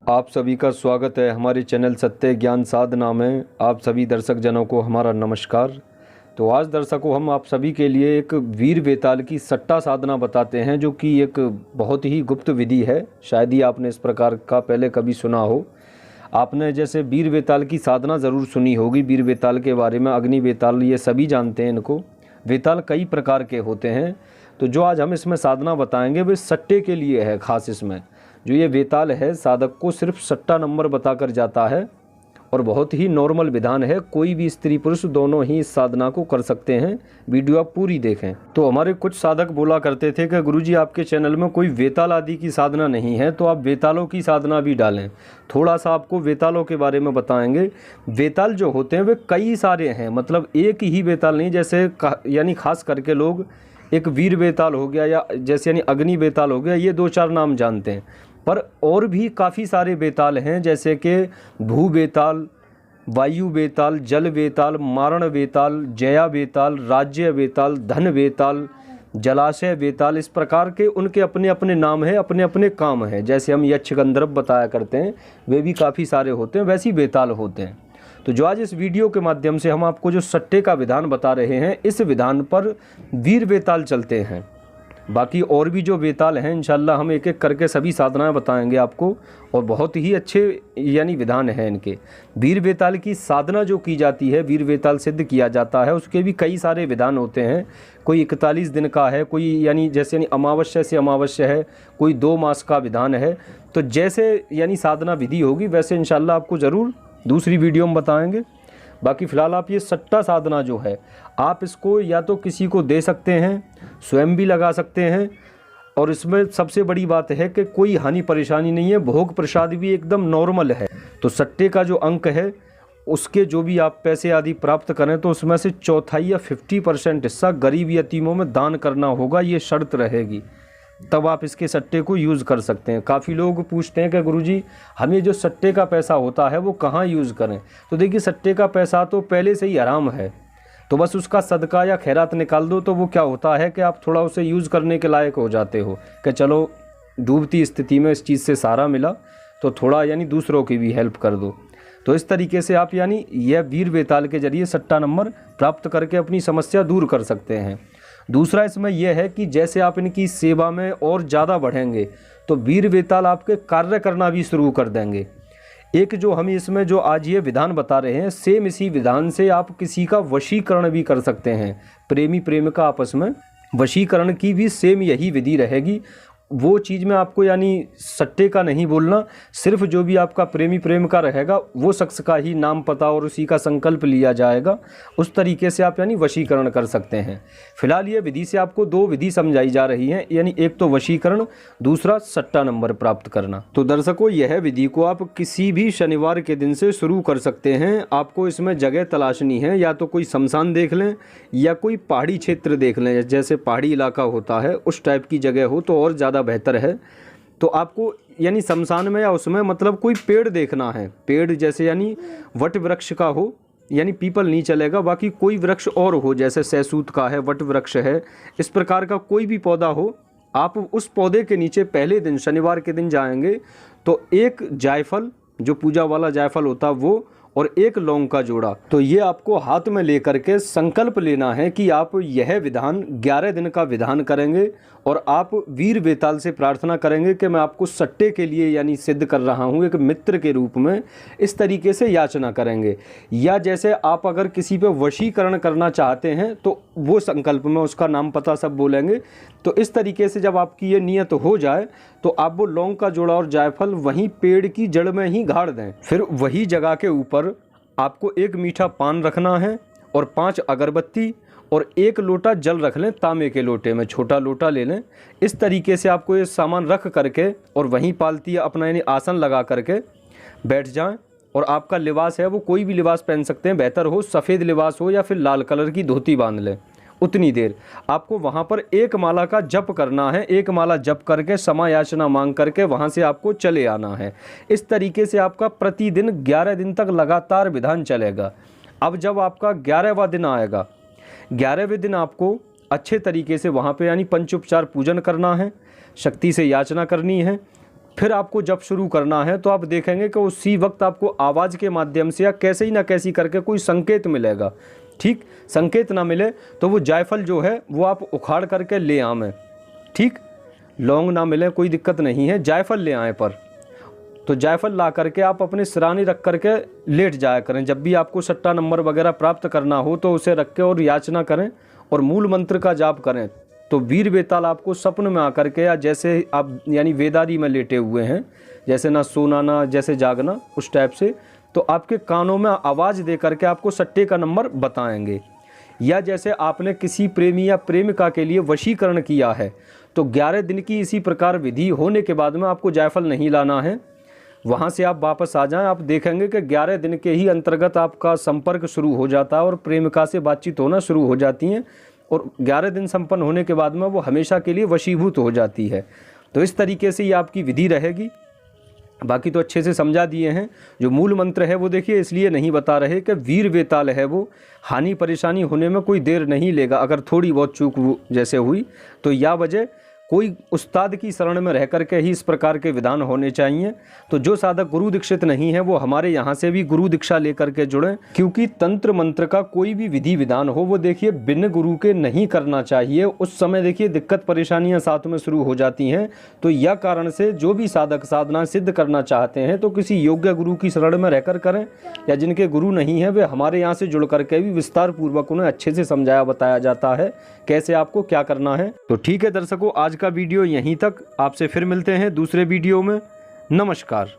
आप सभी का स्वागत है हमारे चैनल सत्य ज्ञान साधना में। आप सभी दर्शक जनों को हमारा नमस्कार। तो आज दर्शकों हम आप सभी के लिए एक वीर वेताल की सट्टा साधना बताते हैं, जो कि एक बहुत ही गुप्त विधि है। शायद ही आपने इस प्रकार का पहले कभी सुना हो। आपने जैसे वीर वेताल की साधना ज़रूर सुनी होगी, वीर वेताल के बारे में, अग्नि वेताल, ये सभी जानते हैं इनको। वेताल कई प्रकार के होते हैं। तो जो आज हम इसमें साधना बताएंगे वे सट्टे के लिए है। खास इसमें जो ये वेताल है, साधक को सिर्फ सट्टा नंबर बताकर जाता है और बहुत ही नॉर्मल विधान है। कोई भी स्त्री पुरुष दोनों ही इस साधना को कर सकते हैं। वीडियो आप पूरी देखें। तो हमारे कुछ साधक बोला करते थे कि गुरुजी आपके चैनल में कोई वेताल आदि की साधना नहीं है, तो आप वेतालों की साधना भी डालें। थोड़ा सा आपको वेतालों के बारे में बताएंगे। वेताल जो होते हैं वे कई सारे हैं, मतलब एक ही वेताल नहीं। जैसे यानी खास करके लोग एक वीर वेताल हो गया या जैसे यानी अग्नि वेताल हो गया, ये दो चार नाम जानते हैं, पर और भी काफ़ी सारे वेताल हैं, जैसे कि भू वेताल, वायु वेताल, जल वेताल, मारण वेताल, जया वेताल, राज्य वेताल, धन वेताल, जलाशय वेताल। इस प्रकार के उनके अपने अपने नाम हैं, अपने अपने काम हैं। जैसे हम यक्ष गंधर्व बताया करते हैं, वे भी काफ़ी सारे होते हैं, वैसे ही वेताल होते हैं। तो जो आज इस वीडियो के माध्यम से हम आपको जो सट्टे का विधान बता रहे हैं, इस विधान पर वीर वेताल चलते हैं। बाकी और भी जो वेताल हैं, इंशाल्लाह हम एक एक करके सभी साधनाएं बताएंगे आपको, और बहुत ही अच्छे यानी विधान हैं इनके। वीर वेताल की साधना जो की जाती है, वीर वेताल सिद्ध किया जाता है, उसके भी कई सारे विधान होते हैं। कोई 41 दिन का है, कोई यानी जैसे यानी अमावस्या से अमावस्या है, कोई 2 मास का विधान है। तो जैसे यानी साधना विधि होगी वैसे इंशाल्लाह आपको ज़रूर दूसरी वीडियो में बताएंगे। बाकी फ़िलहाल आप ये सट्टा साधना जो है, आप इसको या तो किसी को दे सकते हैं, स्वयं भी लगा सकते हैं, और इसमें सबसे बड़ी बात है कि कोई हानि परेशानी नहीं है। भोग प्रसाद भी एकदम नॉर्मल है। तो सट्टे का जो अंक है, उसके जो भी आप पैसे आदि प्राप्त करें तो उसमें से चौथाई या 50% हिस्सा गरीब यतीमों में दान करना होगा, ये शर्त रहेगी। तब आप इसके सट्टे को यूज़ कर सकते हैं। काफ़ी लोग पूछते हैं कि गुरुजी हमें जो सट्टे का पैसा होता है वो कहाँ यूज़ करें। तो देखिए, सट्टे का पैसा तो पहले से ही हराम है, तो बस उसका सदका या खैरात निकाल दो, तो वो क्या होता है कि आप थोड़ा उसे यूज़ करने के लायक हो जाते हो कि चलो डूबती स्थिति में इस चीज़ से सहारा मिला, तो थोड़ा यानी दूसरों की भी हेल्प कर दो। तो इस तरीके से आप यानी यह वीर वेताल के जरिए सट्टा नंबर प्राप्त करके अपनी समस्या दूर कर सकते हैं। दूसरा इसमें यह है कि जैसे आप इनकी सेवा में और ज़्यादा बढ़ेंगे तो वीर वेताल आपके कार्य करना भी शुरू कर देंगे। एक जो हम इसमें जो आज ये विधान बता रहे हैं, सेम इसी विधान से आप किसी का वशीकरण भी कर सकते हैं। प्रेमी प्रेमिका आपस में वशीकरण की भी सेम यही विधि रहेगी। वो चीज़ में आपको यानी सट्टे का नहीं बोलना, सिर्फ जो भी आपका प्रेमी प्रेमिका रहेगा वो शख्स का ही नाम पता और उसी का संकल्प लिया जाएगा। उस तरीके से आप यानी वशीकरण कर सकते हैं। फिलहाल ये विधि से आपको 2 विधि समझाई जा रही हैं, यानी एक तो वशीकरण, दूसरा सट्टा नंबर प्राप्त करना। तो दर्शकों, यह विधि को आप किसी भी शनिवार के दिन से शुरू कर सकते हैं। आपको इसमें जगह तलाशनी है, या तो कोई शमशान देख लें या कोई पहाड़ी क्षेत्र देख लें, जैसे पहाड़ी इलाका होता है उस टाइप की जगह हो तो और ज़्यादा बेहतर है। तो आपको यानी शमशान में या उसमें मतलब कोई पेड़ देखना है। पेड़ जैसे यानी वट वृक्ष का हो, यानी पीपल नहीं चलेगा, बाकी कोई वृक्ष और हो, जैसे सहसूत का है, वट वृक्ष है, इस प्रकार का कोई भी पौधा हो। आप उस पौधे के नीचे पहले दिन शनिवार के दिन जाएंगे तो एक जायफल, जो पूजा वाला जायफल होता है वो, और एक लौंग का जोड़ा, तो ये आपको हाथ में लेकर के संकल्प लेना है कि आप यह विधान 11 दिन का विधान करेंगे, और आप वीर वेताल से प्रार्थना करेंगे कि मैं आपको सट्टे के लिए यानी सिद्ध कर रहा हूँ एक मित्र के रूप में। इस तरीके से याचना करेंगे। या जैसे आप अगर किसी पे वशीकरण करना चाहते हैं तो वो संकल्प में उसका नाम पता सब बोलेंगे। तो इस तरीके से जब आपकी ये नियत हो जाए तो आप वो लौंग का जोड़ा और जायफल वहीं पेड़ की जड़ में ही गाड़ दें। फिर वही जगह के ऊपर आपको एक मीठा पान रखना है और 5 अगरबत्ती और 1 लोटा जल रख लें, तांबे के लोटे में, छोटा लोटा ले लें। इस तरीके से आपको ये सामान रख करके और वहीं पालती अपना यानी आसन लगा करके बैठ जाएं। और आपका लिबास है वो कोई भी लिबास पहन सकते हैं, बेहतर हो सफ़ेद लिबास हो या फिर लाल कलर की धोती बांध लें। उतनी देर आपको वहाँ पर 1 माला का जप करना है। 1 माला जप करके क्षमा याचना मांग करके वहाँ से आपको चले आना है। इस तरीके से आपका प्रतिदिन 11 दिन तक लगातार विधान चलेगा। अब जब आपका 11वां दिन आएगा, 11वें दिन आपको अच्छे तरीके से वहाँ पे यानी पंचोपचार पूजन करना है, शक्ति से याचना करनी है। फिर आपको जब शुरू करना है तो आप देखेंगे कि उसी वक्त आपको आवाज़ के माध्यम से या कैसे ही ना कैसी करके कोई संकेत मिलेगा। ठीक, संकेत ना मिले तो वो जायफल जो है वो आप उखाड़ करके ले आवें। ठीक, लौंग ना मिले कोई दिक्कत नहीं है, जायफल ले आएँ। पर तो जायफल ला करके आप अपने सिरानी रख करके लेट जाया करें। जब भी आपको सट्टा नंबर वगैरह प्राप्त करना हो तो उसे रख के और याचना करें और मूल मंत्र का जाप करें। तो वीर बेताल आपको सपन में आकर के, या जैसे आप यानी वेदारी में लेटे हुए हैं, जैसे ना सोना ना जैसे जागना, उस टाइप से, तो आपके कानों में आवाज़ दे करके आपको सट्टे का नंबर बताएंगे। या जैसे आपने किसी प्रेमी या प्रेमिका के लिए वशीकरण किया है तो 11 दिन की इसी प्रकार विधि होने के बाद में आपको जायफल नहीं लाना है। वहाँ से आप वापस आ जाएं, आप देखेंगे कि 11 दिन के ही अंतर्गत आपका संपर्क शुरू हो जाता है और प्रेमिका से बातचीत होना शुरू हो जाती हैं, और 11 दिन संपन्न होने के बाद में वो हमेशा के लिए वशीभूत हो जाती है। तो इस तरीके से ये आपकी विधि रहेगी। बाकी तो अच्छे से समझा दिए हैं। जो मूल मंत्र है वो देखिए इसलिए नहीं बता रहे कि वीर बेताल है वो हानि परेशानी होने में कोई देर नहीं लेगा। अगर थोड़ी बहुत चूक जैसे हुई तो या वजह कोई उस्ताद की शरण में रह करके ही इस प्रकार के विधान होने चाहिए। तो जो साधक गुरु दीक्षित नहीं है वो हमारे यहाँ से भी गुरु दीक्षा लेकर के जुड़ें, क्योंकि तंत्र मंत्र का कोई भी विधि विधान हो वो देखिए बिन गुरु के नहीं करना चाहिए। उस समय देखिए दिक्कत परेशानियाँ साथ में शुरू हो जाती हैं। तो यह कारण से जो भी साधक साधना सिद्ध करना चाहते हैं तो किसी योग्य गुरु की शरण में रहकर करें, या जिनके गुरु नहीं है वे हमारे यहाँ से जुड़ करके भी विस्तार पूर्वक उन्हें अच्छे से समझाया बताया जाता है कैसे आपको क्या करना है। तो ठीक है दर्शकों, आज का वीडियो यहीं तक। आपसे फिर मिलते हैं दूसरे वीडियो में। नमस्कार।